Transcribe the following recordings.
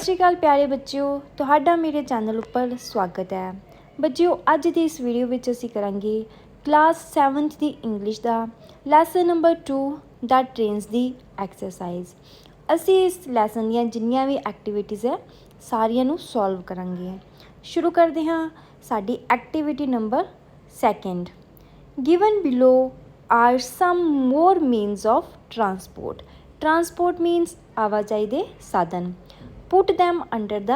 श्री अकाल प्यारे बच्चों, तुहाडा मेरे चैनल उपर स्वागत है। बच्चों, अज की इस वीडियो में असी करांगे क्लास 7th की इंग्लिश का लैसन नंबर 2 द ट्रेन्स की एक्सरसाइज। असी इस लैसन दी जिन्नियां भी एक्टिविटीज़ है सारियां नू सॉल्व करांगे। शुरू करते हाँ साडी activity number 2। Given below are some more means of transport. Transport means आवाजाई के साधन। Put them under the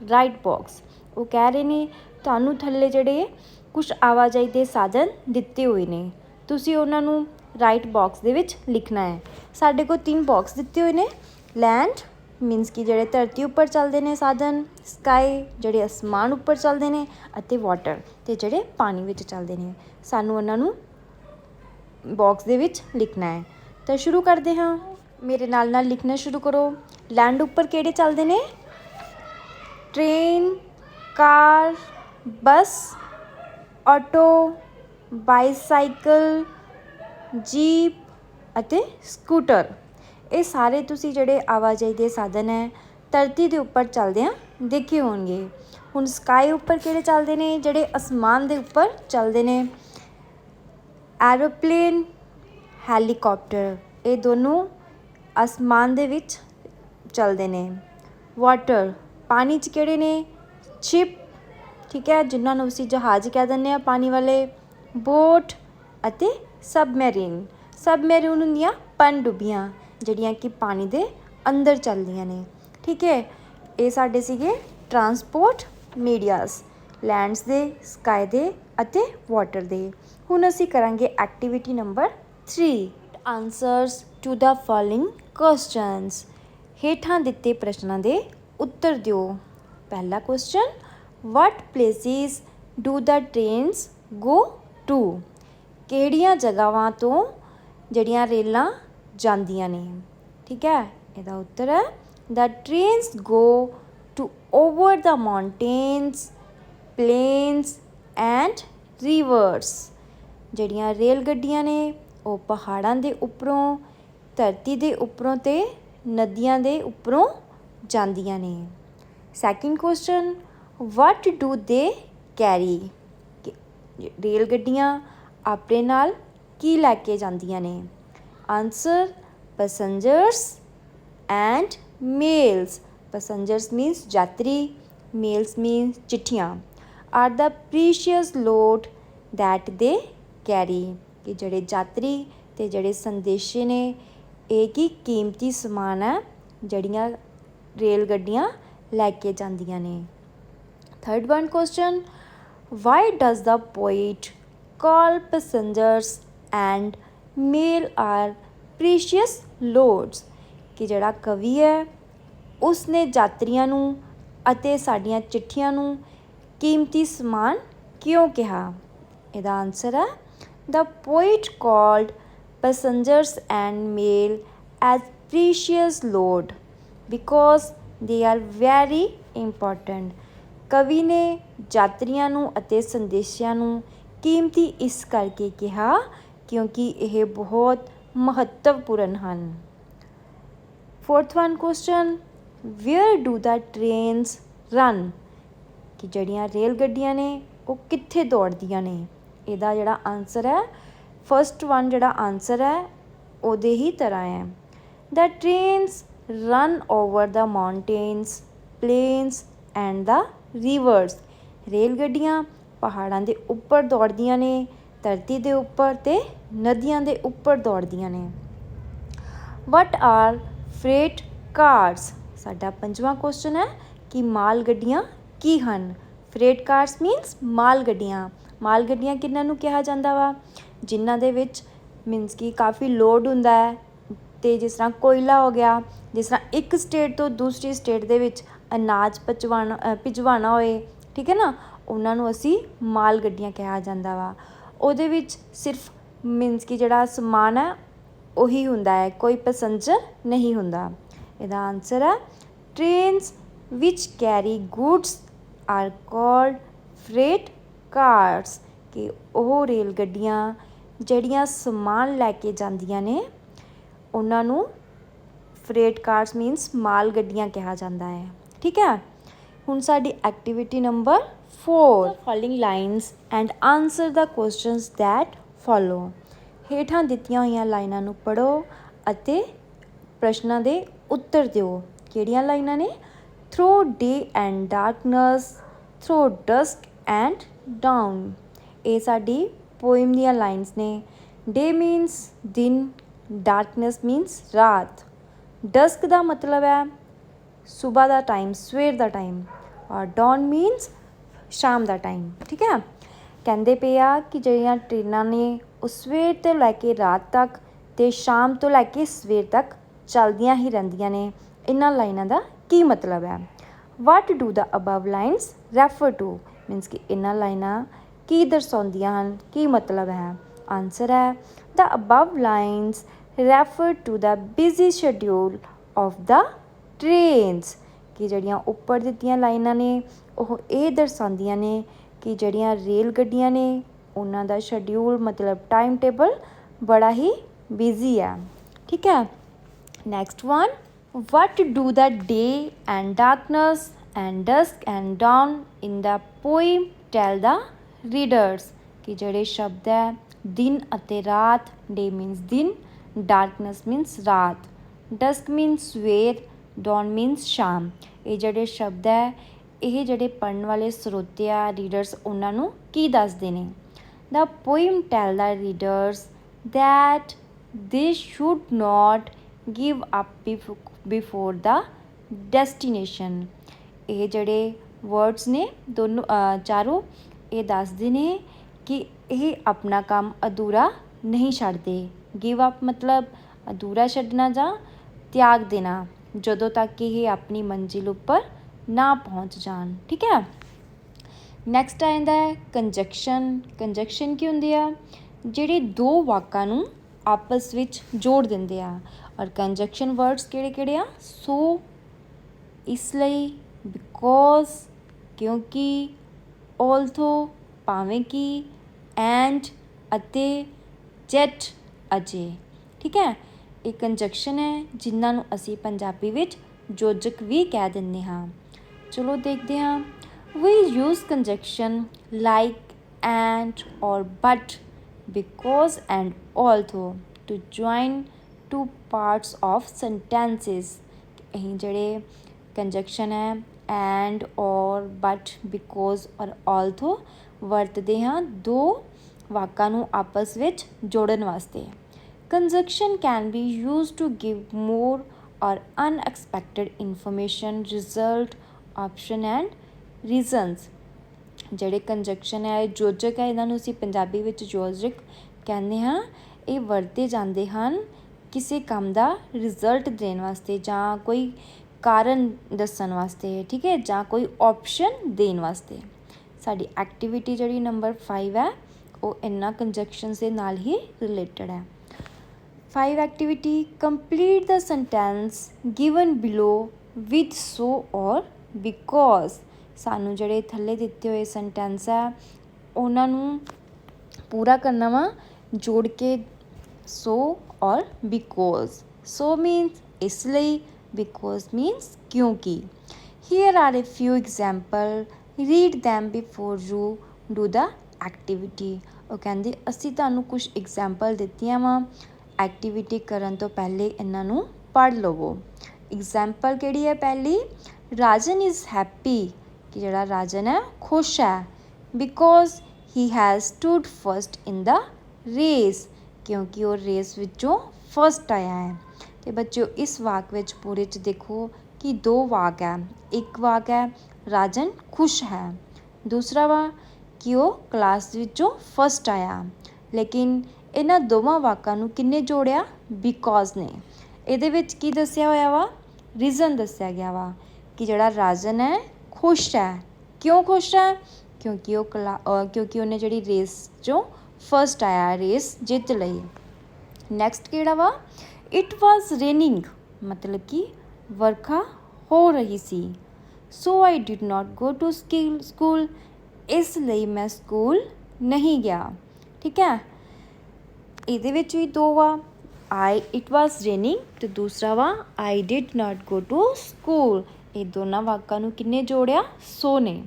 right box. वो कह रहे ने तुहानू थल्ले जिहड़े कुछ आवाजाई के साधन दिते हुए ने, तुसी उन्हां नू राइट बॉक्स दे विच लिखना है। साडे को 3 बॉक्स दिते हुए ने। लैंड मीनस कि जिहड़े धरती उपर चलते हैं साधन, स्काई जिहड़े आसमान उपर चलते हैं, अते वाटर ते जिहड़े पानी विच चलते हैं। सानू उन्हां नू बॉक्स दे विच लिखना है। तो शुरू करते हाँ, मेरे नाल लिखना शुरू करो। लैंड उपर किहड़े चलते हैं? ट्रेन, कार, बस, ऑटो, बाईसाइकल, जीप अते स्कूटर। ये सारे तुसी जिहड़े आवाजाई के साधन है धरती के उपर चलदे देखे होणगे। हुण स्काई उपर किहड़े चलते हैं? जिहड़े आसमान के उपर चलते हैं। एरोप्लेन, हैलीकॉप्टर, ये दोनों आसमान दे विच चलते हैं। वाटर पानी च किहड़े ने? शिप, ठीक है, जिन्होंने असीं जहाज़ कह दिंदे आ पानी वाले। बोट अते सबमैरीन। सबमैरीन हुंदियां पनडुब्बियां जिहड़ियां कि पानी दे अंदर चलदियां ने। ठीक है, ये साडे सीगे ट्रांसपोर्ट मीडियास, लैंड्स दे, स्काई दे अते वाटर दे। हुण असीं करांगे activity number 3। Answers to the following questions. हेठां दिते प्रश्नां दे उत्तर दिओ। पहला question, what places do the trains go to? किहड़ियां जगहां तो जिहड़ियां रेलां जांदियां ने? ठीक है, इहदा उत्तर है the trains go to over the mountains, plains and rivers. जिहड़ियां रेल गड्डियां ने वो पहाड़ां दे उपरों, धरती दे उपरों ते नदियां दे उपरों जांदियां ने। Second question, what do they carry? रेल गड्डियां अपने नाल की लैके जांदियां ने? Answer, passengers and mails. Passengers means यात्री, मेल्स मीनस चिट्ठियाँ। Are the precious load that they carry, कि जड़े यात्री ते जड़े संदेशे ने एक ही कीमती समान है जड़ियाँ रेल गड्डियाँ लैके जांदियां ने। Third one question, why does the poet call passengers and mail are precious loads? कि जड़ा कवि है उसने यात्रियों नू अते साडियां चिट्ठियां नू कीमती समान क्यों कहा? इहदा आंसर है the poet called passengers and mail as precious load because they are very important. कवि ने यात्रियों नू अते संदेशियां नू कीमती इस करके कहा क्योंकि यह बहुत महत्वपूर्ण हैं। Fourth one question, where do the trains run? कि जड़ियाँ रेल गड्डियाँ ने वो कित्थे दौड़दियाँ ने? इहदा जिहड़ा आंसर है, फर्स्ट वन जिहड़ा आंसर है उहदे ही तरह है। The trains run over the mountains, plains and the rivers. Rail गड्डियाँ पहाड़ां दे उपर दौड़दियां ने, धरती दे उपर ते नदियां दे उपर दौड़दियां ने। What are freight cars? साडा पंजवां क्वेश्चन है कि माल गड्डियाँ की हन? फ्रेट कार्स मीनस माल गड्डियाँ। माल गड्डियाँ किन्हां नूं कहा जांदा वा? जिन्हां दे विच मीनस कि काफ़ी लोड हुंदा है, ते जिस तरह कोयला हो गया, जिस तरह एक स्टेट तो दूसरी स्टेट दे विच अनाज भिजवाना होए, ठीक है ना, उन्होंने असी माल गड्डियाँ कहा जाता वा। उहदे विच सिर्फ मीनस कि जिहड़ा समान है उही हुंदा है, कोई पैसेंजर नहीं हुंदा। इहदा आंसर है trains which carry goods are called freight cars. कि ओह रेल गड्डियाँ जिहड़ियां समान लैके जांदियां ने उन्हां नूं फ्रेट कार्स मीनस माल गड्डियाँ कहा जाता है। ठीक है। हुण साडी activity number 4, following lines and answer the questions that follow. हेठां दित्तियां होईयां लाइनां नूं पढ़ो अते प्रश्नां दे उत्तर दिओ। किहड़ियां लाइनां ने? Through day and darkness, through dusk and down. ये साडी पोइम दियां लाइन्स ने। डे मीनस दिन, डार्कनस मीनस रात, डस्क का मतलब है सुबह का टाइम, सवेर का टाइम, और डॉन मीनस शाम का टाइम। ठीक है। कहते पे आ कि ਜਿਹੜੀਆਂ ट्रेनां ने ਉਹ ਸਵੇਰ ਤੋਂ ਲੈ ਕੇ ਰਾਤ तक ਤੇ शाम तो लैके सवेर तक चलदियां ही ਰਹਿੰਦੀਆਂ ਨੇ। ਇਹਨਾਂ ਲਾਈਨਾਂ ਦਾ ਕੀ ਮਤਲਬ ਹੈ? What do the above lines refer to, means ਕਿ ਇਹਨਾਂ ਲਾਈਨਾਂ ਕੀ ਦਰਸਾਉਂਦੀਆਂ ਹਨ, ਕੀ ਮਤਲਬ ਹੈ? ਆਨਸਰ ਹੈ the above lines refer to the busy schedule of the trains. ਕਿ ਜਿਹੜੀਆਂ ਉੱਪਰ ਦਿੱਤੀਆਂ ਲਾਈਨਾਂ ਨੇ ਉਹ ਇਹ ਦਰਸਾਉਂਦੀਆਂ ਨੇ ਕਿ ਜਿਹੜੀਆਂ ਰੇਲ ਗੱਡੀਆਂ ਨੇ ਉਹਨਾਂ ਦਾ ਸ਼ਡਿਊਲ ਮਤਲਬ ਟਾਈਮ ਟੇਬਲ ਬੜਾ ਹੀ ਬਿਜ਼ੀ ਹੈ। ਠੀਕ ਹੈ। Next one, what do the day and darkness and dusk and down in the poem tell the readers. ਕਿ ਜਿਹੜੇ ਸ਼ਬਦ ਹੈ ਦਿਨ ਅਤੇ ਰਾਤ, ਡੇ ਮੀਨਸ ਦਿਨ, ਡਾਰਕਨਸ ਮੀਨਸ ਰਾਤ, ਡਸਕ ਮੀਨਸ ਸਵੇਰ, ਡੌਨ ਮੀਨਸ ਸ਼ਾਮ। ਇਹ ਜਿਹੜੇ ਸ਼ਬਦ ਹੈ ਇਹ ਜਿਹੜੇ ਪੜ੍ਹਨ ਵਾਲੇ ਸਰੋਤੇ ਆ, ਰੀਡਰਸ, ਉਹਨਾਂ ਨੂੰ ਕੀ ਦੱਸਦੇ ਨੇ? The poem tell the readers that they should not give up before the destination. ਇਹ ਜਿਹੜੇ ਵਰਡਸ ਨੇ ਦੋਨੋਂ ਚਾਰੋਂ ਇਹ ਦੱਸਦੇ ਨੇ ਕਿ ਇਹ ਆਪਣਾ ਕੰਮ ਅਧੂਰਾ ਨਹੀਂ ਛੱਡਦੇ। ਗਿਵ ਅਪ ਮਤਲਬ ਅਧੂਰਾ ਛੱਡਣਾ ਜਾਂ ਤਿਆਗ ਦੇਣਾ, ਜਦੋਂ ਤੱਕ ਕਿ ਇਹ ਆਪਣੀ ਮੰਜ਼ਿਲ ਉੱਪਰ ਨਾ ਪਹੁੰਚ ਜਾਣ। ਠੀਕ ਹੈ। ਨੈਕਸਟ ਆ ਜਾਂਦਾ ਹੈ ਕੰਜੰਕਸ਼ਨ। ਕੰਜੰਕਸ਼ਨ ਕੀ ਹੁੰਦੀ ਆ? ਜਿਹੜੇ ਦੋ ਵਾਕਾਂ ਨੂੰ ਆਪਸ ਵਿੱਚ ਜੋੜ ਦਿੰਦੇ ਆ। ਔਰ ਕੰਜੰਕਸ਼ਨ ਵਰਡਸ ਕਿਹੜੇ ਕਿਹੜੇ ਆ? ਸੋ, ਇਸ ਲਈ, ਬਿਕੋਜ਼, ਕਿਉਂਕਿ, ਆਲਥੋ, ਭਾਵੇਂ ਕਿ, ਐਂਡ, ਅਤੇ, ਜੈਟ, ਅਜੇ। ਠੀਕ ਹੈ। ਇਹ ਕੰਜੰਕਸ਼ਨ ਹੈ ਜਿਨ੍ਹਾਂ ਨੂੰ ਅਸੀਂ ਪੰਜਾਬੀ ਵਿੱਚ ਯੋਜਕ ਵੀ ਕਹਿ ਦਿੰਦੇ ਹਾਂ। ਚਲੋ ਦੇਖਦੇ ਹਾਂ। We use conjunction like, and, or, but, because and although to join two parts of sentences. ਅਸੀਂ ਜਿਹੜੇ ਕੰਜੰਕਸ਼ਨ ਹੈ ਐਂਡ, ਔਰ, ਬਟ, ਬਿਕੋਜ਼ ਔਰ ਆਲਥੋ ਵਰਤਦੇ ਹਾਂ ਦੋ ਵਾਕਾਂ ਨੂੰ ਆਪਸ ਵਿੱਚ ਜੋੜਨ ਵਾਸਤੇ। Conjunction can be use to give more or unexpected information, result, option and reasons. ਜਿਹੜੇ ਕੰਜੰਕਸ਼ਨ ਹੈ ਯੋਜਕ ਹੈ ਇਹਨਾਂ ਨੂੰ ਅਸੀਂ ਪੰਜਾਬੀ ਵਿੱਚ ਯੋਜਕ ਕਹਿੰਦੇ ਹਾਂ। ਇਹ ਵਰਤੇ ਜਾਂਦੇ ਹਨ ਕਿਸੇ ਕੰਮ ਦਾ ਰਿਜ਼ਲਟ ਦੇਣ ਵਾਸਤੇ ਜਾਂ ਕੋਈ ਕਾਰਨ ਦੱਸਣ ਵਾਸਤੇ। ਠੀਕ ਹੈ। ਜਾਂ ਕੋਈ ਆਪਸ਼ਨ ਦੇਣ ਵਾਸਤੇ। ਸਾਡੀ ਐਕਟੀਵਿਟੀ ਜਿਹੜੀ ਨੰਬਰ 5 ਹੈ ਉਹ ਇਹਨਾਂ ਕੰਜੰਕਸ਼ਨਸ ਦੇ ਨਾਲ ਹੀ ਰਿਲੇਟਡ ਹੈ। 5 activity, complete the sentence given below with ਸੋ ਔਰ ਬਿਕੋਜ਼। ਸਾਨੂੰ ਜਿਹੜੇ ਥੱਲੇ ਦਿੱਤੇ ਹੋਏ ਸੈਂਟੈਂਸ ਹੈ ਉਹਨਾਂ ਨੂੰ ਪੂਰਾ ਕਰਨਾ ਵਾ ਜੋੜ ਕੇ ਸੋ ਔਰ ਬਿਕੋਜ਼। ਸੋ ਮੀਨਸ ਇਸ ਲਈ, ਬਿਕੋਜ਼ ਮੀਨਸ ਕਿਉਂਕਿ। Here are a few example, read them before you do the activity. ਉਹ ਕਹਿੰਦੇ ਅਸੀਂ ਤੁਹਾਨੂੰ ਕੁਛ ਐਗਜ਼ਾਮਪਲ ਦਿੱਤੀਆਂ ਵਾ, ਐਕਟੀਵਿਟੀ ਕਰਨ ਤੋਂ ਪਹਿਲੇ ਇਹਨਾਂ ਨੂੰ ਪੜ੍ਹ ਲਵੋ। ਐਗਜ਼ਾਮਪਲ ਕਿਹੜੀ ਹੈ? ਪਹਿਲੀ, ਰਾਜਨ ਇਜ਼ ਹੈਪੀ। ਕਿ ਜਿਹੜਾ ਰਾਜਨ ਹੈ ਖੁਸ਼ ਹੈ। Because he has stood first in the race. ਕਿਉਂਕਿ ਉਹ ਰੇਸ ਵਿੱਚੋਂ ਫਸਟ ਆਇਆ ਹੈ। ਅਤੇ ਬੱਚਿਓ ਇਸ ਵਾਕ ਵਿੱਚ ਪੂਰੇ 'ਚ ਦੇਖੋ ਕਿ ਦੋ ਵਾਕ ਹੈ। ਇੱਕ ਵਾਕ ਹੈ ਰਾਜਨ ਖੁਸ਼ ਹੈ, ਦੂਸਰਾ ਵਾ ਕਿ ਉਹ ਕਲਾਸ ਵਿੱਚੋਂ ਫਸਟ ਆਇਆ। ਲੇਕਿਨ ਇਹਨਾਂ ਦੋਵਾਂ ਵਾਕਾਂ ਨੂੰ ਕਿੰਨੇ ਜੋੜਿਆ? ਬਿਕੋਜ਼ ਨੇ। ਇਹਦੇ ਵਿੱਚ ਕੀ ਦੱਸਿਆ ਹੋਇਆ ਵਾ? ਰੀਜ਼ਨ ਦੱਸਿਆ ਗਿਆ ਵਾ ਕਿ ਜਿਹੜਾ ਰਾਜਨ ਹੈ ਖੁਸ਼ ਹੈ। ਕਿਉਂ ਖੁਸ਼ ਹੈ? ਕਿਉਂਕਿ ਕਿਉਂਕਿ ਉਹਨੇ ਜਿਹੜੀ ਰੇਸ 'ਚੋਂ ਫਸਟ ਆਇਆ, ਰੇਸ ਜਿੱਤ ਲਈ। ਨੈਕਸਟ ਕਿਹੜਾ ਵਾ? ਇਟ ਵਾਜ਼ ਰੇਨਿੰਗ, ਮਤਲਬ ਕਿ ਵਰਖਾ ਹੋ ਰਹੀ ਸੀ। So I did not go to school, ਇਸ ਲਈ ਮੈਂ ਸਕੂਲ ਨਹੀਂ ਗਿਆ। ਠੀਕ ਹੈ। ਇਹਦੇ ਵਿੱਚ ਵੀ ਦੋ ਵਾ, ਇਟ ਵਾਜ਼ ਰੇਨਿੰਗ ਅਤੇ ਦੂਸਰਾ ਵਾ I did not go to school. ਇਹ ਦੋਨਾਂ ਵਾਕਾਂ ਨੂੰ ਕਿੰਨੇ ਜੋੜਿਆ? ਸੋ ਨੇ।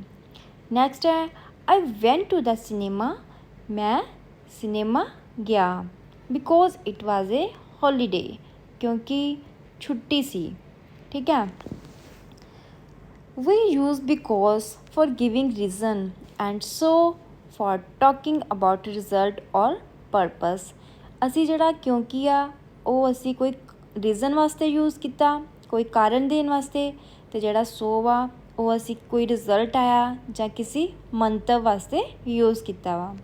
ਨੈਕਸਟ ਹੈ ਆਈ ਵੈਂਟ ਟੂ ਦ ਸਿਨੇਮਾ, ਮੈਂ ਸਿਨੇਮਾ ਗਿਆ। Because it was A holiday, ਕਿਉਂਕਿ ਛੁੱਟੀ ਸੀ। ਠੀਕ ਹੈ। We use because for giving reason and so for talking about result or purpose। ਅਸੀਂ ਜਿਹੜਾ ਕਿਉਂਕਿ ਆ ਉਹ ਅਸੀਂ ਕੋਈ ਰੀਜ਼ਨ ਵਾਸਤੇ ਯੂਜ਼ ਕੀਤਾ, ਕੋਈ ਕਾਰਨ ਦੇਣ ਵਾਸਤੇ, ਅਤੇ ਜਿਹੜਾ ਸੋ ਵਾ ਉਹ ਅਸੀਂ ਕੋਈ ਰਿਜ਼ਲਟ ਆਇਆ ਜਾਂ ਕਿਸੇ ਮੰਤਵ ਵਾਸਤੇ ਯੂਜ਼ ਕੀਤਾ ਵਾ।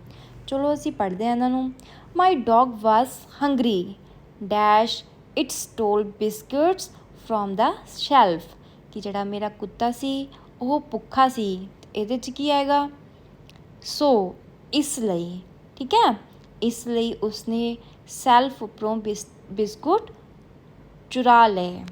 ਚਲੋ ਅਸੀਂ ਪੜ੍ਹਦੇ ਹਾਂ ਇਹਨਾਂ ਨੂੰ। My dog was hungry dash it stole biscuits from the shelf, ਕਿ ਜਿਹੜਾ ਮੇਰਾ ਕੁੱਤਾ ਸੀ ਉਹ ਭੁੱਖਾ ਸੀ। ਇਹਦੇ 'ਚ ਕੀ ਆਏਗਾ? ਸੋ, ਇਸ ਲਈ। ਠੀਕ ਹੈ, ਇਸ ਲਈ ਉਸਨੇ ਸੈਲਫ ਉੱਪਰੋਂ ਬਿਸਕੁਟ ਚੁਰਾ ਲਏ।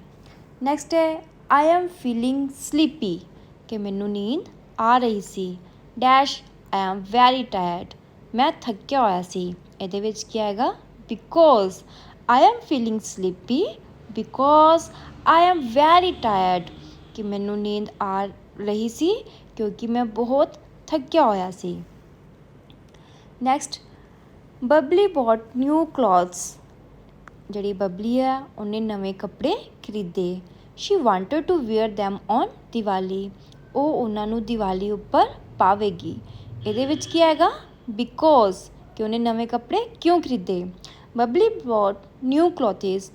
ਨੈਕਸਟ ਹੈ ਆਈ ਐਮ ਫੀਲਿੰਗ ਸਲੀਪੀ, ਕਿ ਮੈਨੂੰ ਨੀਂਦ ਆ ਰਹੀ ਸੀ। Dash I am very tired, ਮੈਂ ਥੱਕਿਆ ਹੋਇਆ ਸੀ। ਇਹਦੇ ਵਿੱਚ ਕੀ ਆਏਗਾ? Because I am feeling sleepy because I am very tired, ਕਿ ਮੈਨੂੰ ਨੀਂਦ ਆ ਰਹੀ ਸੀ ਕਿਉਂਕਿ ਮੈਂ ਬਹੁਤ ਥੱਕਿਆ ਹੋਇਆ ਸੀ। Next Babli bought new clothes, ਜਿਹੜੀ ਬਬਲੀ ਆ ਉਹਨੇ ਨਵੇਂ ਕੱਪੜੇ ਖਰੀਦੇ। She wanted to wear them on Diwali, ਉਹ ਉਹਨਾਂ ਨੂੰ ਦੀਵਾਲੀ ਉੱਪਰ ਪਾਵੇਗੀ। ਇਹਦੇ ਵਿੱਚ ਕੀ ਆਏਗਾ? ਬਿਕੋਜ਼, ਕਿ ਉਹਨੇ ਨਵੇਂ ਕੱਪੜੇ ਕਿਉਂ ਖਰੀਦੇ। ਬਬਲੀ ਬੋਟ ਨਿਊ ਕਲੋਥਸ,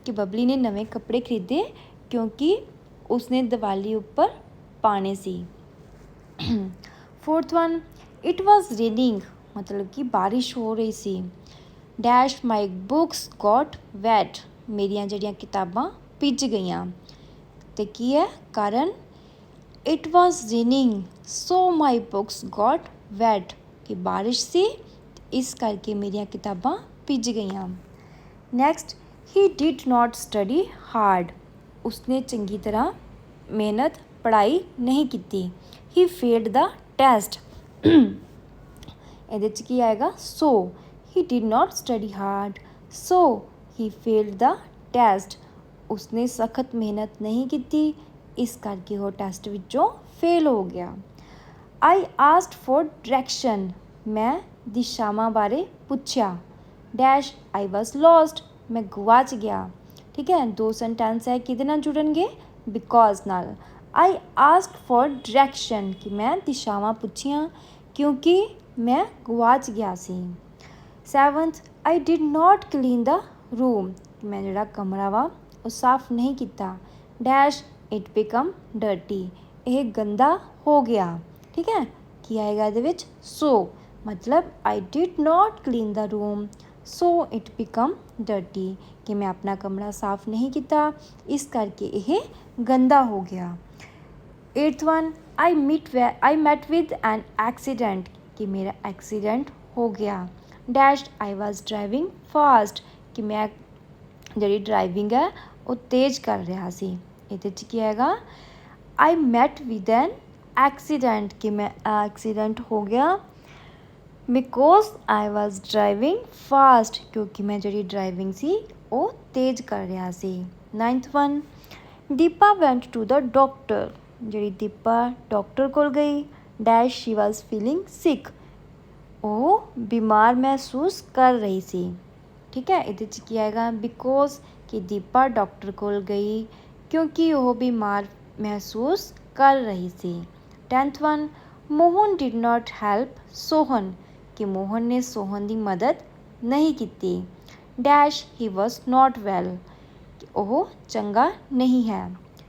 ਕਿ ਬਬਲੀ ਨੇ ਨਵੇਂ ਕੱਪੜੇ ਖਰੀਦੇ ਕਿਉਂਕਿ ਉਸਨੇ ਦੀਵਾਲੀ ਉੱਪਰ ਪਾਣੇ ਸੀ। 4th one it was raining, ਮਤਲਬ ਕਿ ਬਾਰਿਸ਼ ਹੋ ਰਹੀ ਸੀ। Dash my books got wet, ਮੇਰੀਆਂ ਜਿਹੜੀਆਂ ਕਿਤਾਬਾਂ ਭਿੱਜ ਗਈਆਂ। ਅਤੇ ਕੀ ਹੈ ਕਾਰਨ? It was raining so my books got wet, ਕਿ ਬਾਰਿਸ਼ ਸੀ ਇਸ ਕਰਕੇ ਮੇਰੀਆਂ ਕਿਤਾਬਾਂ ਭਿੱਜ ਗਈਆਂ। Next he did not study hard, ਉਸਨੇ ਚੰਗੀ ਤਰ੍ਹਾਂ ਮਿਹਨਤ ਪੜ੍ਹਾਈ ਨਹੀਂ ਕੀਤੀ। ਹੀ ਫੇਲਡ ਦਾ ਟੈਸਟ, ਇਹਦੇ 'ਚ ਕੀ ਆਏਗਾ? So, he did not study hard so he failed the test, ਉਸਨੇ ਸਖਤ ਮਿਹਨਤ ਨਹੀਂ ਕੀਤੀ ਇਸ ਕਰਕੇ ਉਹ ਟੈਸਟ ਵਿੱਚੋਂ ਫੇਲ ਹੋ ਗਿਆ। ਆਈ ਆਸਕਡ ਫॉर ਡਾਇਰੈਕਸ਼ਨ, ਮੈਂ ਦਿਸ਼ਾਵਾਂ ਬਾਰੇ ਪੁੱਛਿਆ। ਡੈਸ਼ ਆਈ ਵਾਜ਼ ਲੋਸਟ, ਮੈਂ ਗੁਆਚ ਗਿਆ। ਠੀਕ ਹੈ, ਦੋ ਸੈਂਟੈਂਸ ਹੈ, ਕਿਹਦੇ ਨਾਲ ਜੁੜਨਗੇ? ਬਿਕੋਜ਼ ਨਾਲ। ਆਈ ਆਸਕਡ ਫॉर ਡਾਇਰੈਕਸ਼ਨ, ਕਿ ਮੈਂ ਦਿਸ਼ਾਵਾਂ ਪੁੱਛੀਆਂ ਕਿਉਂਕਿ ਮੈਂ ਗੁਆਚ ਗਿਆ ਸੀ। 7th I did note clean the room, ਮੈਂ ਜਿਹੜਾ ਕਮਰਾ ਵਾ ਉਹ ਸਾਫ਼ ਨਹੀਂ ਕੀਤਾ। ਡੈਸ਼ ਇਟ ਬਿਕਮ ਡਰਟੀ, ਇਹ ਗੰਦਾ ਹੋ ਗਿਆ। ਠੀਕ ਹੈ, ਕੀ ਆਏਗਾ ਇਹਦੇ ਵਿੱਚ? ਸੋ, ਮਤਲਬ I did note clean the room so it become dirty, ਕਿ ਮੈਂ ਆਪਣਾ ਕਮਰਾ ਸਾਫ਼ ਨਹੀਂ ਕੀਤਾ ਇਸ ਕਰਕੇ ਇਹ ਗੰਦਾ ਹੋ ਗਿਆ। 8th one I met with an accident, ਕਿ ਮੇਰਾ ਐਕਸੀਡੈਂਟ ਹੋ ਗਿਆ। Dash I was driving fast, ਕਿ ਮੈਂ ਜਿਹੜੀ ਡਰਾਈਵਿੰਗ ਹੈ ਉਹ ਤੇਜ਼ ਕਰ ਰਿਹਾ ਸੀ। ਇਹਦੇ 'ਚ ਕੀ ਆਏਗਾ? I met with an accident, ਕਿ ਮੈਂ ਐਕਸੀਡੈਂਟ ਹੋ ਗਿਆ। Because I was driving fast, ਕਿਉਂਕਿ ਮੈਂ ਜਿਹੜੀ ਡਰਾਈਵਿੰਗ ਸੀ ਉਹ ਤੇਜ਼ ਕਰ ਰਿਹਾ ਸੀ। 9th one Deepa went to the doctor, ਜਿਹੜੀ ਦੀਪਾ ਡਾਕਟਰ ਕੋਲ ਗਈ। Dash she was feeling sick, ਉਹ ਬਿਮਾਰ ਮਹਿਸੂਸ ਕਰ ਰਹੀ ਸੀ। ਠੀਕ ਹੈ, ਇਹਦੇ 'ਚ ਕੀ ਆਏਗਾ? ਬਿਕੋਜ਼, ਕਿ ਦੀਪਾ ਡਾਕਟਰ ਕੋਲ ਗਈ ਕਿਉਂਕਿ ਉਹ ਬਿਮਾਰ ਮਹਿਸੂਸ ਕਰ ਰਹੀ ਸੀ। 10th one Mohan did note help Sohan, ਕਿ ਮੋਹਨ ਨੇ ਸੋਹਨ ਦੀ ਮਦਦ ਨਹੀਂ ਕੀਤੀ। ਡੈਸ਼ ਹੀ ਵਾਜ਼ ਨੋਟ ਵੈਲ, ਕਿ ਉਹ ਚੰਗਾ ਨਹੀਂ ਹੈ।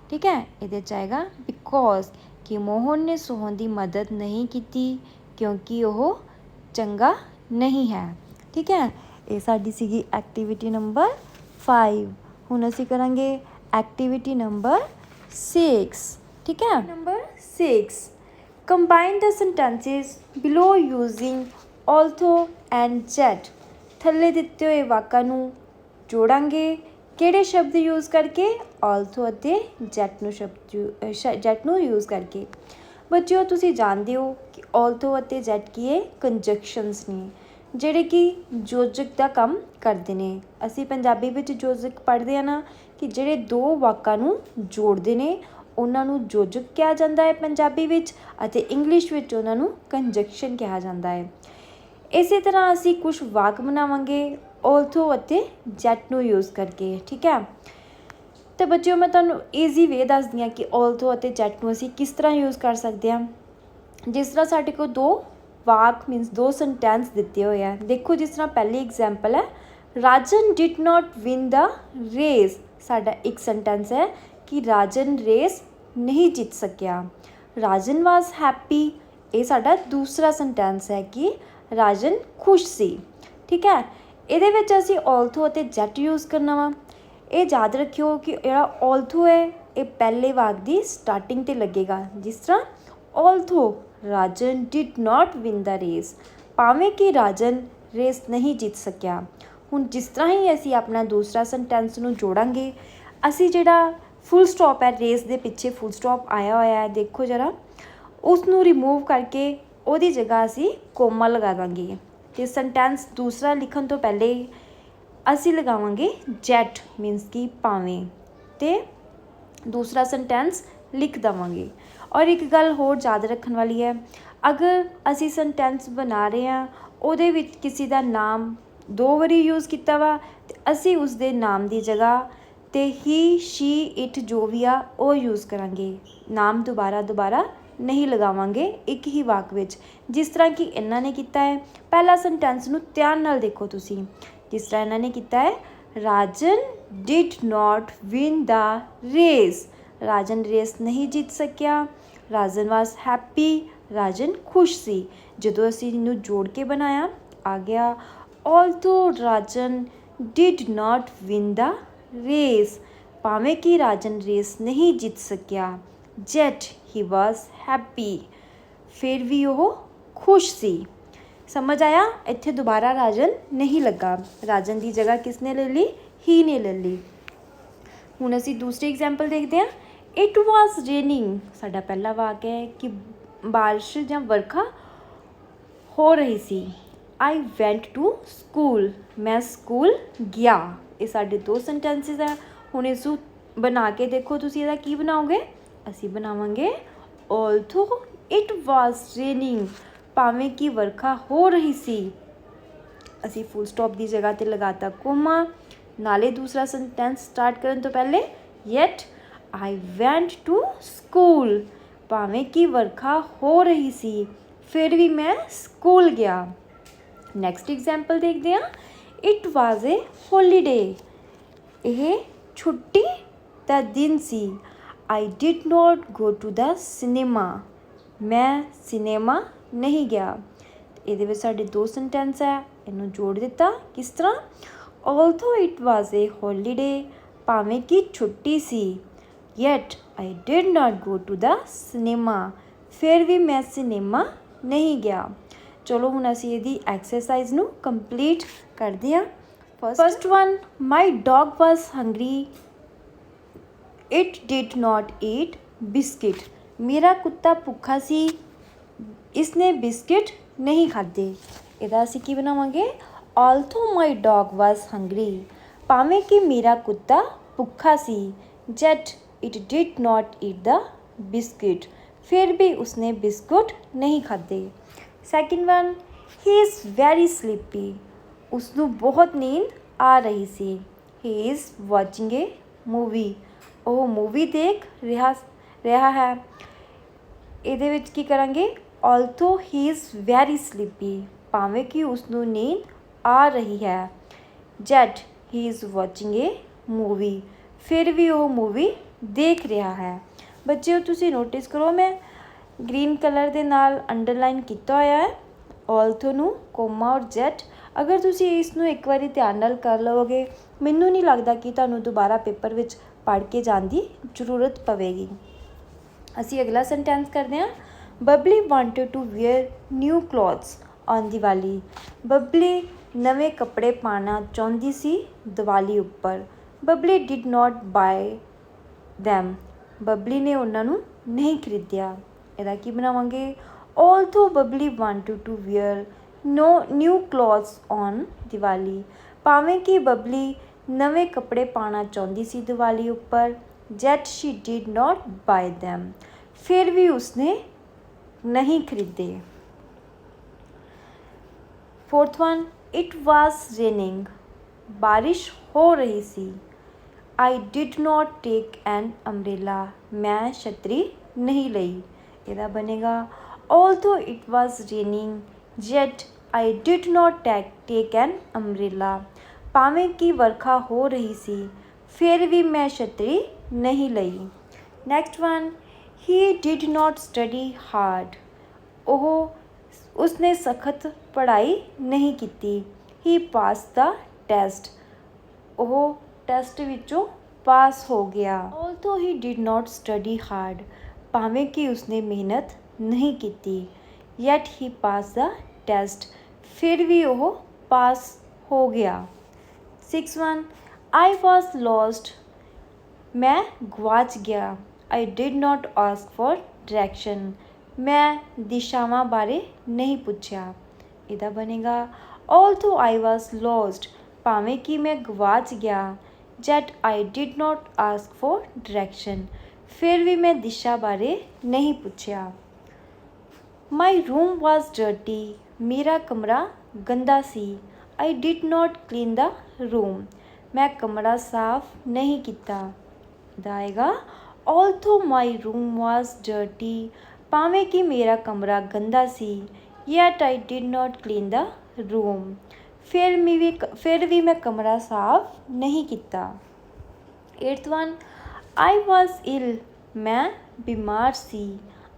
ਠੀਕ ਹੈ, ਇਹਦੇ 'ਚ ਆਏਗਾ ਬਿਕੋਜ਼, ਕਿ ਮੋਹਨ ਨੇ ਸੋਹਨ ਦੀ ਮਦਦ ਨਹੀਂ ਕੀਤੀ ਕਿਉਂਕਿ ਉਹ ਚੰਗਾ ਨਹੀਂ ਹੈ। ਠੀਕ ਹੈ, ਇਹ ਸਾਡੀ ਸੀਗੀ ਐਕਟੀਵਿਟੀ ਨੰਬਰ 5। ਹੁਣ ਅਸੀਂ ਕਰਾਂਗੇ ਐਕਟੀਵਿਟੀ ਨੰਬਰ 6। ਠੀਕ ਹੈ, number 6 combine the sentences below using although and yet. ਥੱਲੇ ਦਿੱਤੇ ਹੋਏ ਵਾਕਾਂ ਨੂੰ ਜੋੜਾਂਗੇ ਕਿਹੜੇ ਸ਼ਬਦ ਯੂਜ਼ ਕਰਕੇ? ਆਲਥੋ ਅਤੇ ਜੈਟ ਨੂੰ ਯੂਜ਼ ਕਰਕੇ। ਬੱਚਿਓ ਤੁਸੀਂ ਜਾਣਦੇ ਹੋ ਕਿ ਆਲਥੋ ਅਤੇ ਜੈਟ ਕੀ ਹੈ? ਕੰਜੰਕਸ਼ਨਸ ਨੇ ਜਿਹੜੇ ਕਿ ਯੋਜਕ ਦਾ ਕੰਮ ਕਰਦੇ ਨੇ। ਅਸੀਂ ਪੰਜਾਬੀ ਵਿੱਚ ਯੋਜਕ ਪੜ੍ਹਦੇ ਹਾਂ ਨਾ, ਕਿ ਜਿਹੜੇ ਦੋ ਵਾਕਾਂ ਨੂੰ ਜੋੜਦੇ ਨੇ ਉਹਨਾਂ ਨੂੰ ਯੋਜਕ ਕਿਹਾ ਜਾਂਦਾ ਹੈ ਪੰਜਾਬੀ ਵਿੱਚ, ਅਤੇ ਇੰਗਲਿਸ਼ ਵਿੱਚ ਉਹਨਾਂ ਨੂੰ ਕੰਜੰਕਸ਼ਨ ਕਿਹਾ ਜਾਂਦਾ ਹੈ। ਇਸੇ ਤਰ੍ਹਾਂ ਅਸੀਂ ਕੁਝ ਵਾਕ ਬਣਾਵਾਂਗੇ ਆਲਥੋ ਅਤੇ ਜੈਟ ਨੂੰ ਯੂਜ਼ ਕਰਕੇ, ਠੀਕ ਹੈ। ਅਤੇ ਬੱਚਿਓ ਮੈਂ ਤੁਹਾਨੂੰ ਈਜ਼ੀ ਵੇ ਦੱਸਦੀ ਹਾਂ ਕਿ ਆਲਥੋ ਅਤੇ ਜੈਟ ਨੂੰ ਅਸੀਂ ਕਿਸ ਤਰ੍ਹਾਂ ਯੂਜ਼ ਕਰ ਸਕਦੇ ਹਾਂ। ਜਿਸ ਤਰ੍ਹਾਂ ਸਾਡੇ ਕੋਲ ਦੋ ਵਾਕ ਮੀਨਸ ਦੋ ਸੈਂਟੈਂਸ ਦਿੱਤੇ ਹੋਏ ਆ। ਦੇਖੋ ਜਿਸ ਤਰ੍ਹਾਂ ਪਹਿਲੀ ਐਗਜ਼ਾਮਪਲ ਹੈ, Rajan did not win the race. ਸਾਡਾ ਇੱਕ ਸੈਂਟੈਂਸ ਹੈ ਕਿ ਰਾਜਨ ਰੇਸ ਨਹੀਂ ਜਿੱਤ ਸਕਿਆ। ਰਾਜਨ ਵਾਜ਼ ਹੈਪੀ, ਇਹ ਸਾਡਾ ਦੂਸਰਾ ਸੈਂਟੈਂਸ ਹੈ ਕਿ ਰਾਜਨ ਖੁਸ਼ ਸੀ, ਠੀਕ ਹੈ। ਇਹਦੇ ਵਿੱਚ ਅਸੀਂ ਆਲਥੋ ਅਤੇ ਜੈਟ ਯੂਜ਼ ਕਰਨਾ ਵਾ। ਇਹ ਯਾਦ ਰੱਖਿਓ ਕਿ ਜਿਹੜਾ ਆਲਥੋ ਹੈ ਇਹ ਪਹਿਲੇ ਵਾਕ ਦੀ ਸਟਾਰਟਿੰਗ 'ਤੇ ਲੱਗੇਗਾ। ਜਿਸ ਤਰ੍ਹਾਂ although Rajan did not win the race, ਭਾਵੇਂ ਕਿ ਰਾਜਨ ਰੇਸ ਨਹੀਂ ਜਿੱਤ ਸਕਿਆ। ਹੁਣ ਜਿਸ ਤਰ੍ਹਾਂ ਹੀ ਅਸੀਂ ਆਪਣਾ ਦੂਸਰਾ ਸੈਂਟੈਂਸ ਨੂੰ ਜੋੜਾਂਗੇ, ਅਸੀਂ ਜਿਹੜਾ ਫੁੱਲ ਸਟਾਪ ਹੈ, ਰੇਸ ਦੇ ਪਿੱਛੇ ਫੁੱਲ ਸਟਾਪ ਆਇਆ ਹੋਇਆ ਹੈ, ਦੇਖੋ ਜ਼ਰਾ, ਉਸ ਨੂੰ ਰਿਮੂਵ ਕਰਕੇ ਉਹਦੀ ਜਗ੍ਹਾ ਅਸੀਂ ਕੋਮਾ ਲਗਾ ਦਾਂਗੇ। ਅਤੇ ਸੈਂਟੈਂਸ ਦੂਸਰਾ ਲਿਖਣ ਤੋਂ ਪਹਿਲੇ ਅਸੀਂ ਲਗਾਵਾਂਗੇ ਜੈਟ ਮੀਨਸ ਕਿ ਭਾਵੇਂ, ਅਤੇ ਦੂਸਰਾ ਸੈਂਟੈਂਸ ਲਿਖ ਦੇਵਾਂਗੇ। ਔਰ ਇੱਕ ਗੱਲ ਹੋਰ ਯਾਦ ਰੱਖਣ ਵਾਲੀ ਹੈ, ਅਗਰ ਅਸੀਂ ਸੈਂਟੈਂਸ ਬਣਾ ਰਹੇ ਹਾਂ ਉਹਦੇ ਵਿੱਚ ਕਿਸੇ ਦਾ ਨਾਮ 2 ਵਾਰੀ ਯੂਜ਼ ਕੀਤਾ ਵਾ, ਅਤੇ ਅਸੀਂ ਉਸਦੇ ਨਾਮ ਦੀ ਜਗ੍ਹਾ 'ਤੇ ਹੀ, ਸ਼ੀ, ਇਟ ਜੋ ਵੀ ਆ ਉਹ ਯੂਜ਼ ਕਰਾਂਗੇ। ਨਾਮ ਦੁਬਾਰਾ ਨਹੀਂ ਲਗਾਵਾਂਗੇ ਇੱਕ ਹੀ ਵਾਕ ਵਿੱਚ, ਜਿਸ ਤਰ੍ਹਾਂ ਕਿ ਇਹਨਾਂ ਨੇ ਕੀਤਾ ਹੈ। ਪਹਿਲਾ ਸੈਂਟੈਂਸ ਨੂੰ ਧਿਆਨ ਨਾਲ ਦੇਖੋ ਤੁਸੀਂ, ਜਿਸ ਤਰ੍ਹਾਂ ਇਹਨਾਂ ਨੇ ਕੀਤਾ ਹੈ, Rajan did not win the race, Rajan race ਨਹੀਂ ਜਿੱਤ ਸਕਿਆ। ਰਾਜਨ ਵਾਜ਼ ਹੈਪੀ, ਰਾਜਨ ਖੁਸ਼ ਸੀ। ਜਦੋਂ ਅਸੀਂ ਇਹਨੂੰ ਜੋੜ ਕੇ ਬਣਾਇਆ ਆ ਗਿਆ although Rajan did not win the race, ਭਾਵੇਂ ਕਿ ਰਾਜਨ ਰੇਸ ਨਹੀਂ ਜਿੱਤ ਸਕਿਆ। ਜੈਟ ਹੀ ਵਾਜ਼ ਹੈਪੀ, ਫਿਰ ਵੀ ਉਹ ਖੁਸ਼ ਸੀ। ਸਮਝ ਆਇਆ? ਇੱਥੇ ਦੁਬਾਰਾ ਰਾਜਨ ਨਹੀਂ ਲੱਗਾ, ਰਾਜਨ ਦੀ ਜਗ੍ਹਾ ਕਿਸ ਨੇ ਲੈ ਲਈ? ਹੀ ਨੇ ਲੈ ਲਈ। ਹੁਣ ਅਸੀਂ ਦੂਸਰੀ ਐਗਜ਼ਾਮਪਲ ਦੇਖਦੇ ਹਾਂ। ਇਟ ਵਾਜ਼ ਰੇਨਿੰਗ, ਸਾਡਾ ਪਹਿਲਾ ਵਾਕ ਹੈ ਕਿ ਬਾਰਿਸ਼ ਜਾਂ ਵਰਖਾ ਹੋ ਰਹੀ ਸੀ। ਆਈ ਵੈਂਟ ਟੂ ਸਕੂਲ, ਮੈਂ ਸਕੂਲ ਗਿਆ। ਇਹ ਸਾਡੇ ਦੋ ਸੈਂਟੈਂਸਿਸ ਹੈ। ਹੁਣ ਇਸ ਨੂੰ ਬਣਾ ਕੇ ਦੇਖੋ ਤੁਸੀਂ, ਇਹਦਾ ਕੀ ਬਣਾਓਗੇ? ਅਸੀਂ ਬਣਾਵਾਂਗੇ ਆਲਥੋ ਇਟ ਵਾਜ਼ ਰੇਨਿੰਗ, ਭਾਵੇਂ ਕਿ ਵਰਖਾ ਹੋ ਰਹੀ ਸੀ। ਅਸੀਂ ਫੁੱਲ ਸਟਾਪ ਦੀ ਜਗ੍ਹਾ 'ਤੇ ਲਗਾਤਾ ਕੋਮਾ, ਨਾਲੇ ਦੂਸਰਾ ਸੈਂਟੈਂਸ ਸਟਾਰਟ ਕਰਨ ਤੋਂ ਪਹਿਲੇ yet I went to school, ਭਾਵੇਂ ਕਿ ਵਰਖਾ ਹੋ ਰਹੀ ਸੀ, ਫਿਰ ਵੀ ਮੈਂ ਸਕੂਲ ਗਿਆ। ਨੈਕਸਟ ਐਗਜ਼ਾਮਪਲ ਦੇਖਦੇ ਹਾਂ। ਇਟ ਵਾਜ਼ ਏ ਹੋਲੀਡੇ, ਇਹ ਛੁੱਟੀ ਦਾ ਦਿਨ ਸੀ। I did not go to the cinema, ਮੈਂ ਸਿਨੇਮਾ ਨਹੀਂ ਗਿਆ। ਇਹਦੇ ਵਿੱਚ ਸਾਡੇ ਦੋ ਸੈਂਟੈਂਸ ਹੈ, ਇਹਨੂੰ ਜੋੜ ਦਿੱਤਾ। ਕਿਸ ਤਰ੍ਹਾਂ? ਆਲਥੋ ਇਟ ਵਾਜ਼ ਏ ਹੋਲੀਡੇ, ਭਾਵੇਂ ਕਿ ਛੁੱਟੀ ਸੀ। Yet I did not go to the cinema, ਫਿਰ ਵੀ ਮੈਂ ਸਿਨੇਮਾ ਨਹੀਂ ਗਿਆ। ਚਲੋ ਹੁਣ ਅਸੀਂ ਇਹਦੀ ਐਕਸਰਸਾਈਜ਼ ਨੂੰ ਕੰਪਲੀਟ ਕਰਦੇ ਹਾਂ। First one, my dog was hungry, it did not eat biscuit, ਮੇਰਾ ਕੁੱਤਾ ਭੁੱਖਾ ਸੀ, ਇਸਨੇ ਬਿਸਕਿਟ ਨਹੀਂ ਖਾਧੇ। ਇਹਦਾ ਅਸੀਂ ਕੀ ਬਣਾਵਾਂਗੇ? ਆਲਥੋ ਮਾਈ ਡੌਗ ਵਾਜ਼ ਹੰਗਰੀ, ਭਾਵੇਂ ਕਿ ਮੇਰਾ ਕੁੱਤਾ ਭੁੱਖਾ ਸੀ। Yet it did not eat the biscuit, ਫਿਰ ਵੀ ਉਸਨੇ ਬਿਸਕੁਟ ਨਹੀਂ ਖਾਧੇ। Second one, he is very sleepy, ਉਸਨੂੰ ਬਹੁਤ ਨੀਂਦ ਆ ਰਹੀ ਸੀ। He is watching a movie, ਉਹ ਮੂਵੀ ਦੇਖ ਰਿਹਾ ਹੈ। ਇਹਦੇ ਵਿੱਚ ਕੀ ਕਰਾਂਗੇ? Although he is very sleepy, ਭਾਵੇਂ ਕਿ ਉਸਨੂੰ ਨੀਂਦ ਆ ਰਹੀ ਹੈ। Yet he is watching a movie, ਫਿਰ ਵੀ ਉਹ ਮੂਵੀ ਦੇਖ ਰਿਹਾ ਹੈ। ਬੱਚਿਓ ਤੁਸੀਂ ਨੋਟਿਸ ਕਰੋ, ਮੈਂ ਗ੍ਰੀਨ ਕਲਰ ਦੇ ਨਾਲ ਅੰਡਰਲਾਈਨ ਕੀਤਾ ਹੋਇਆ ਹੈ ਆਲਥੋ ਨੂੰ, ਕੋਮਾ ਔਰ ਜੈਟ। ਅਗਰ ਤੁਸੀਂ ਇਸ ਨੂੰ ਇੱਕ ਵਾਰੀ ਧਿਆਨ ਨਾਲ ਕਰ ਲਵੋਗੇ, ਮੈਨੂੰ ਨਹੀਂ ਲੱਗਦਾ ਕਿ ਤੁਹਾਨੂੰ ਦੁਬਾਰਾ ਪੇਪਰ ਵਿੱਚ ਪੜ੍ਹ ਕੇ ਜਾਣ ਦੀ ਜ਼ਰੂਰਤ ਪਵੇਗੀ। ਅਸੀਂ ਅਗਲਾ ਸੈਂਟੈਂਸ ਕਰਦੇ ਹਾਂ। Babli wanted to wear new clothes on Diwali, Babli ਨਵੇਂ ਕੱਪੜੇ ਪਾਉਣਾ ਚਾਹੁੰਦੀ ਸੀ ਦੀਵਾਲੀ ਉੱਪਰ। Babli did not buy them, Babli ਨੇ ਉਹਨਾਂ ਨੂੰ ਨਹੀਂ ਖਰੀਦਿਆ। ਇਹਦਾ ਕੀ ਬਣਾਵਾਂਗੇ? Although Babli wanted to wear new clothes on Diwali, ਭਾਵੇਂ ਕਿ ਬਬਲੀ ਨਵੇਂ ਕੱਪੜੇ ਪਾਉਣਾ ਚਾਹੁੰਦੀ ਸੀ ਦੀਵਾਲੀ ਉੱਪਰ। yet she did not buy them. फिर भी उसने नहीं खरीदे. Fourth one, it was raining. बारिश हो रही सी. I did not take an umbrella. मैं छतरी नहीं लई. ਇਹਦਾ ਬਣੇਗਾ although it was raining yet I did not take an umbrella. ਭਾਵੇਂ ਕਿ ਵਰਖਾ ਹੋ ਰਹੀ ਸੀ ਫਿਰ ਵੀ ਮੈਂ ਛਤਰੀ ਨਹੀਂ ਲਈ. Next one, he did not study hard. ਉਸਨੇ ਸਖਤ ਪੜ੍ਹਾਈ ਨਹੀਂ ਕੀਤੀ. he passed the test. ਉਹ ਟੈਸਟ ਵਿੱਚੋਂ ਪਾਸ ਹੋ ਗਿਆ. although he did not study hard. ਭਾਵੇਂ ਕਿ ਉਸਨੇ ਮਿਹਨਤ ਨਹੀਂ ਕੀਤੀ. yet he passed the test. ਫਿਰ ਵੀ ਉਹ ਪਾਸ ਹੋ ਗਿਆ. 6 I was lost. ਮੈਂ ਗਵਾਚ ਗਿਆ. I did not ask for direction. ਮੈਂ ਦਿਸ਼ਾਵਾਂ ਬਾਰੇ ਨਹੀਂ ਪੁੱਛਿਆ. ਇਹਦਾ ਬਣੇਗਾ although I was lost. ਭਾਵੇਂ ਕਿ ਮੈਂ ਗਵਾਚ ਗਿਆ. yet I did not ask for direction. ਫਿਰ ਵੀ ਮੈਂ ਦਿਸ਼ਾ ਬਾਰੇ ਨਹੀਂ ਪੁੱਛਿਆ. My room was dirty. ਮੇਰਾ ਕਮਰਾ ਗੰਦਾ ਸੀ. I did not clean the room. ਮੈਂ ਕਮਰਾ ਸਾਫ਼ ਨਹੀਂ ਕੀਤਾ. ਇਹਦਾ ਆਏਗਾ although my room was dirty. ਭਾਵੇਂ ਕਿ ਮੇਰਾ ਕਮਰਾ ਗੰਦਾ ਸੀ. yet I did not clean the room. ਫਿਰ ਵੀ ਮੈਂ ਕਮਰਾ ਸਾਫ਼ ਨਹੀਂ ਕੀਤਾ. 8th one, I was ill. ਮੈਂ ਬਿਮਾਰ ਸੀ.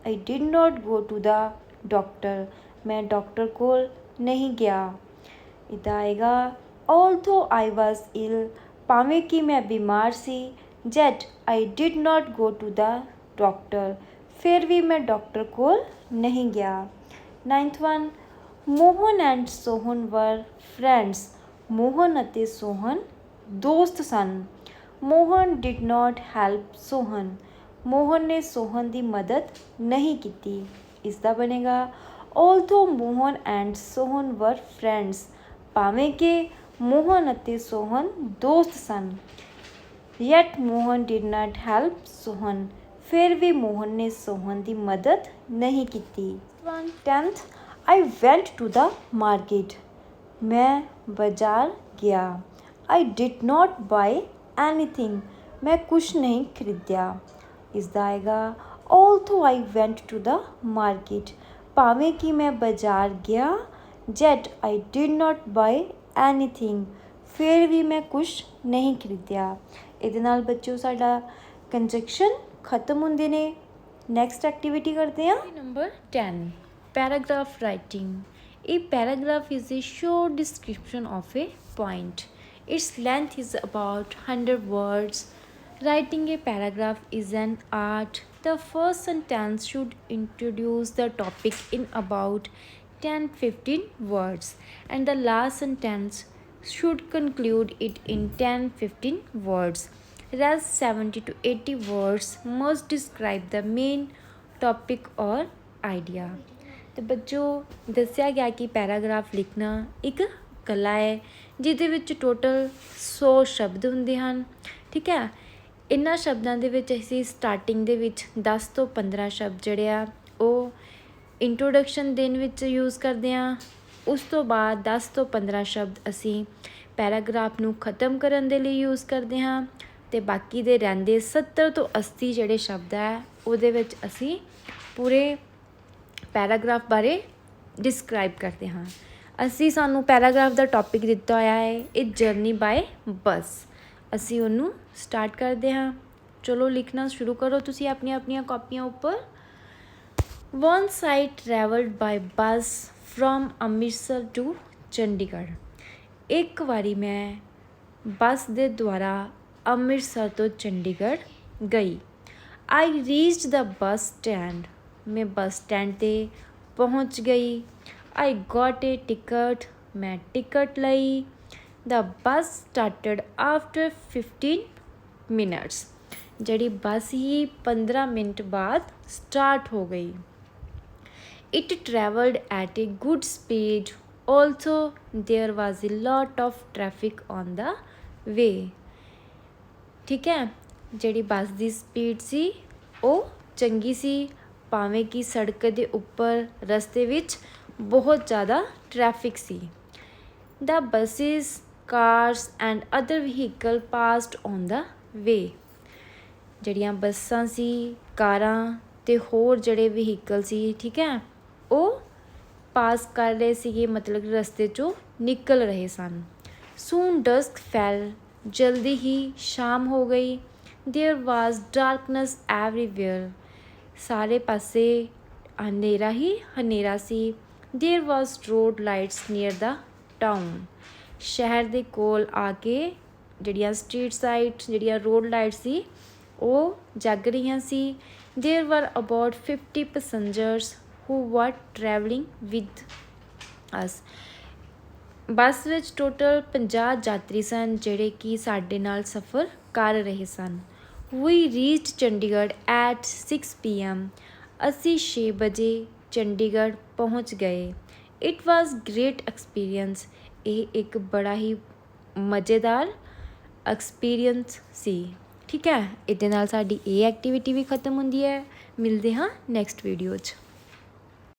I did not go to the doctor. ਮੈਂ ਡਾਕਟਰ ਕੋਲ ਨਹੀਂ ਗਿਆ. ਇਹਦਾ ਆਏਗਾ although I was ill. ਭਾਵੇਂ ਕਿ ਮੈਂ ਬਿਮਾਰ ਸੀ. yet I did not go to the doctor. ਫਿਰ ਵੀ ਮੈਂ ਡਾਕਟਰ ਕੋਲ ਨਹੀਂ ਗਿਆ. 9th one, Mohan and Sohan ਵਰ ਫਰੈਂਡਸ. ਮੋਹਨ ਅਤੇ ਸੋਹਨ ਦੋਸਤ ਸਨ. Mohan did not help Sohan. Mohan ਨੇ ਸੋਹਨ ਦੀ ਮਦਦ ਨਹੀਂ ਕੀਤੀ. ਇਸ ਦਾ ਬਣੇਗਾ although ਮੋਹਨ ਐਂਡ ਸੋਹਨ ਵਰ ਫਰੈਂਡਸ. ਭਾਵੇਂ ਕਿ ਮੋਹਨ ਅਤੇ ਸੋਹਨ ਦੋਸਤ ਸਨ. yet Mohan did not help Sohan. ਫਿਰ ਵੀ ਮੋਹਨ ਨੇ ਸੋਹਨ ਦੀ ਮਦਦ ਨਹੀਂ ਕੀਤੀ. 10th, I went to the market. ਮੈਂ ਬਾਜ਼ਾਰ ਗਿਆ. I did not buy anything. ਮੈਂ ਕੁਛ ਨਹੀਂ ਖਰੀਦਿਆ. ਇਸ ਦਾ ਆਏਗਾ although I went to the market. ਭਾਵੇਂ ਕਿ ਮੈਂ ਬਾਜ਼ਾਰ ਗਿਆ. yet I did not buy anything. ਫਿਰ ਵੀ ਮੈਂ ਕੁਛ ਨਹੀਂ ਖਰੀਦਿਆ. ਇਹਦੇ ਨਾਲ ਬੱਚਿਓ ਸਾਡਾ ਕੰਜੰਕਸ਼ਨ ਖਤਮ ਹੁੰਦੇ ਨੇ. ਨੈਕਸਟ ਐਕਟੀਵਿਟੀ ਕਰਦੇ ਹਾਂ. Number 10, paragraph writing. A paragraph is a short description of a point. Its length is about 100 words. Writing a paragraph is an art. The first sentence should introduce the topic in about 10-15 words, and the last sentence should conclude it in 10-15 words. Rest 70 to 80 words must describe the main topic or idea. ਤੇ ਬੱਚੋ ਦੱਸਿਆ ਗਿਆ ਕਿ paragraph ਲਿਖਣਾ ਇੱਕ ਕਲਾ ਹੈ ਜਿਹਦੇ ਵਿੱਚ ਟੋਟਲ 100 ਸ਼ਬਦ ਹੁੰਦੇ ਹਨ. ਠੀਕ ਹੈ, ਇਹਨਾਂ ਸ਼ਬਦਾਂ ਦੇ ਵਿੱਚ ਅਸੀਂ ਸਟਾਰਟਿੰਗ ਦੇ ਵਿੱਚ 10 ਤੋਂ 15 ਸ਼ਬਦ ਜਿਹੜੇ ਆ ਉਹ ਇੰਟਰੋਡਕਸ਼ਨ ਦੇਣ ਵਿੱਚ ਯੂਜ਼ ਕਰਦੇ ਹਾਂ. ਉਸ ਤੋਂ ਬਾਅਦ 10 ਤੋਂ 15 ਸ਼ਬਦ ਅਸੀਂ ਪੈਰਾਗ੍ਰਾਫ ਨੂੰ ਖ਼ਤਮ ਕਰਨ ਦੇ ਲਈ ਯੂਜ਼ ਕਰਦੇ ਹਾਂ. ਅਤੇ ਬਾਕੀ ਦੇ ਰਹਿੰਦੇ 70 ਤੋਂ 80 ਜਿਹੜੇ ਸ਼ਬਦ ਹੈ ਉਹਦੇ ਵਿੱਚ ਅਸੀਂ ਪੂਰੇ ਪੈਰਾਗ੍ਰਾਫ ਬਾਰੇ ਡਿਸਕ੍ਰਾਈਬ ਕਰਦੇ ਹਾਂ. ਸਾਨੂੰ ਪੈਰਾਗ੍ਰਾਫ ਦਾ ਟੋਪਿਕ ਦਿੱਤਾ ਹੋਇਆ ਹੈ, ਇਹ ਜਰਨੀ ਬਾਏ ਬੱਸ. ਅਸੀਂ ਉਹਨੂੰ ਸਟਾਰਟ ਕਰਦੇ ਹਾਂ. ਚਲੋ ਲਿਖਣਾ ਸ਼ੁਰੂ ਕਰੋ ਤੁਸੀਂ ਆਪਣੀਆਂ ਕਾਪੀਆਂ ਉੱਪਰ. Once I travelled by bus from Amritsar to Chandigarh. ਇੱਕ ਵਾਰੀ ਮੈਂ ਬੱਸ ਦੇ ਦੁਆਰਾ ਅੰਮ੍ਰਿਤਸਰ ਤੋਂ ਚੰਡੀਗੜ੍ਹ ਗਈ. I reached the bus stand. ਮੈਂ ਬੱਸ ਸਟੈਂਡ 'ਤੇ ਪਹੁੰਚ ਗਈ. I got a ticket. ਮੈਂ ਟਿਕਟ ਲਈ. The bus started after 15 minutes. ਜਿਹੜੀ ਬੱਸ ਹੀ 15 ਮਿੰਟ ਬਾਅਦ ਸਟਾਰਟ ਹੋ ਗਈ. It travelled at a good speed. Also, there was a lot of traffic on the way. ਠੀਕ ਹੈ, ਜਿਹੜੀ ਬੱਸ ਦੀ ਸਪੀਡ ਸੀ ਉਹ ਚੰਗੀ ਸੀ, ਭਾਵੇਂ ਕਿ ਸੜਕ ਦੇ ਉੱਪਰ ਰਸਤੇ ਵਿੱਚ ਬਹੁਤ ਜ਼ਿਆਦਾ ਟ੍ਰੈਫਿਕ ਸੀ। The buses, cars and other vehicle passed on the way. ਜਿਹੜੀਆਂ ਬੱਸਾਂ ਸੀ, ਕਾਰਾਂ ਅਤੇ ਹੋਰ ਜਿਹੜੇ ਵਹੀਕਲ ਸੀ, ਠੀਕ ਹੈ, ਉਹ ਪਾਸ ਕਰ ਰਹੇ ਸੀਗੇ, ਮਤਲਬ ਰਸਤੇ 'ਚੋਂ ਨਿਕਲ ਰਹੇ ਸਨ। ਸੂਨ ਡਸਕ ਫੈਲ, ਜਲਦੀ ਹੀ ਸ਼ਾਮ ਹੋ ਗਈ। ਦੇਅਰ ਵਾਜ਼ ਡਾਰਕਨੈਸ ਐਵਰੀਵੇਅਰ, ਸਾਰੇ ਪਾਸੇ ਹਨੇਰਾ ਹੀ ਹਨੇਰਾ ਸੀ। There was road lights near the town, ਸ਼ਹਿਰ ਦੇ ਕੋਲ ਆ ਕੇ ਜਿਹੜੀਆਂ ਸਟਰੀਟ ਸਾਈਡ ਜਿਹੜੀਆਂ ਰੋਡ ਲਾਈਟ ਸੀ ਉਹ ਜਗ ਰਹੀਆਂ ਸੀ। There were about 50 passengers who were travelling with us, ਬੱਸ ਵਿੱਚ ਟੋਟਲ 50 ਯਾਤਰੀ ਸਨ ਜਿਹੜੇ ਕਿ ਸਾਡੇ ਨਾਲ ਸਫ਼ਰ ਕਰ ਰਹੇ ਸਨ। ਵੀ ਰੀਚ ਚੰਡੀਗੜ੍ਹ ਐਟ 6 PM, ਅਸੀਂ 6 ਵਜੇ ਚੰਡੀਗੜ੍ਹ ਪਹੁੰਚ ਗਏ। ਇਟ ਵਾਜ਼ ਗ੍ਰੇਟ ਐਕਸਪੀਰੀਅੰਸ, ਇਹ ਇੱਕ ਬੜਾ ਹੀ ਮਜ਼ੇਦਾਰ ਐਕਸਪੀਰੀਅੰਸ ਸੀ। ਠੀਕ ਹੈ, ਇਹਦੇ ਨਾਲ ਸਾਡੀ ਇਹ ਐਕਟੀਵਿਟੀ ਵੀ ਖਤਮ ਹੁੰਦੀ ਹੈ। ਮਿਲਦੇ ਹਾਂ ਨੈਕਸਟ ਵੀਡੀਓ 'ਚ।